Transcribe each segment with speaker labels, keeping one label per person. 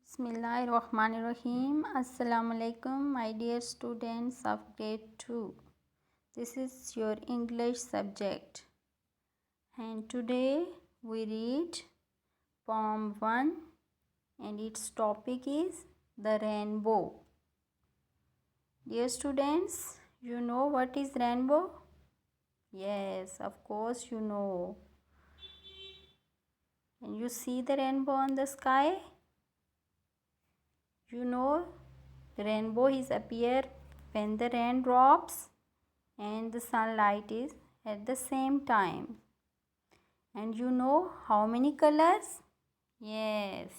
Speaker 1: Bismillahirrahmanirrahim. Assalamu alaikum, my dear students of grade 2. This is your English subject. And today we read poem 1 and its topic is the rainbow. Dear students, you know what is rainbow? Yes, of course you know. And you see the rainbow on the sky? You know the rainbow is appear when the rain drops and the sunlight is at the same time. And you know how many colors? Yes,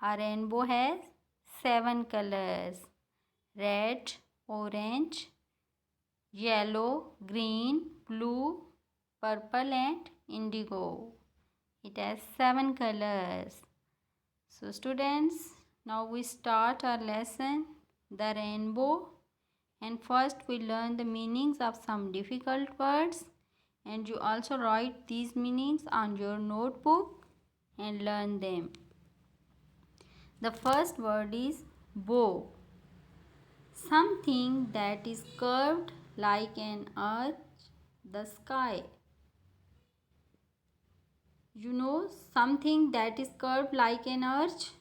Speaker 1: our rainbow has 7 colors: red, orange, yellow, green, blue, purple and indigo. It has 7 colors. So students, now we start our lesson, the rainbow. And first we learn the meanings of some difficult words, and you also write these meanings on your notebook and learn them. The first word is bow. Something that is curved like an arch, the sky. You know something that is curved like an arch?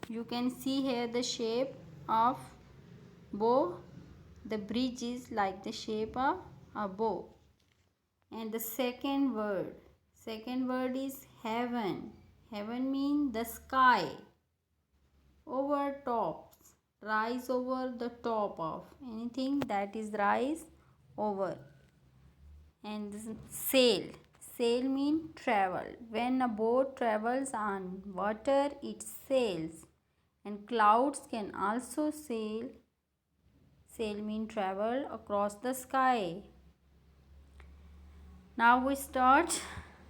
Speaker 1: You can see here the shape of bow. The bridge is like the shape of a bow. And the second word is heaven. Heaven means the sky. Over tops, rise over the top of anything that is rise over. And sail means travel. When a boat travels on water, it sails. And clouds can also sail. Sail means travel across the sky. Now we start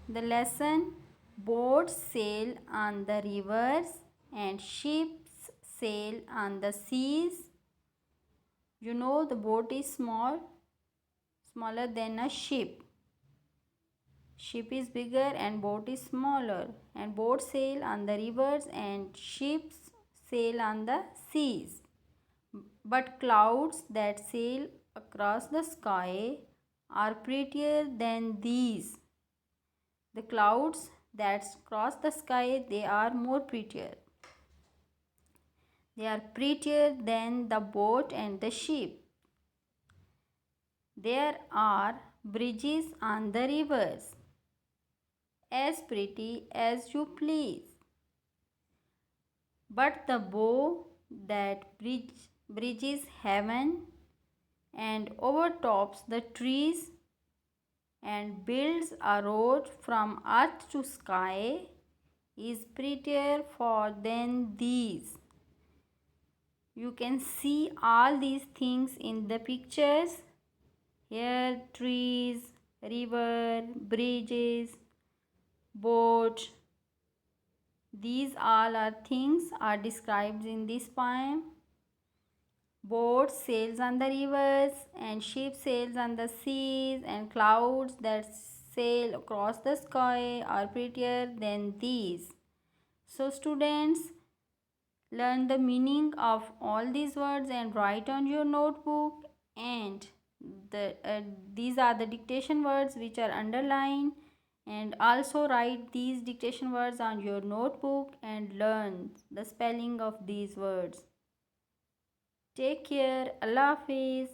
Speaker 1: the lesson. Boats sail on the rivers and ships sail on the seas. You know the boat is smaller than a ship. Ship is bigger and boat is smaller. And boats sail on the rivers and ships sail on the seas. But clouds that sail across the sky are prettier than these. The clouds that cross the sky, they are more prettier. They are prettier than the boat and the ship. There are bridges on the rivers, as pretty as you please. But the bow that bridges heaven and overtops the trees and builds a road from earth to sky is prettier for than these. You can see all these things in the pictures. Here trees, river, bridges, boat. These all are things are described in this poem. Boat sails on the rivers and ship sails on the seas, and clouds that sail across the sky are prettier than these. So students, learn the meaning of all these words and write on your notebook, and these are the dictation words which are underlined, and also write these dictation words on your notebook and learn the spelling of these words. Take care. Allah Hafiz.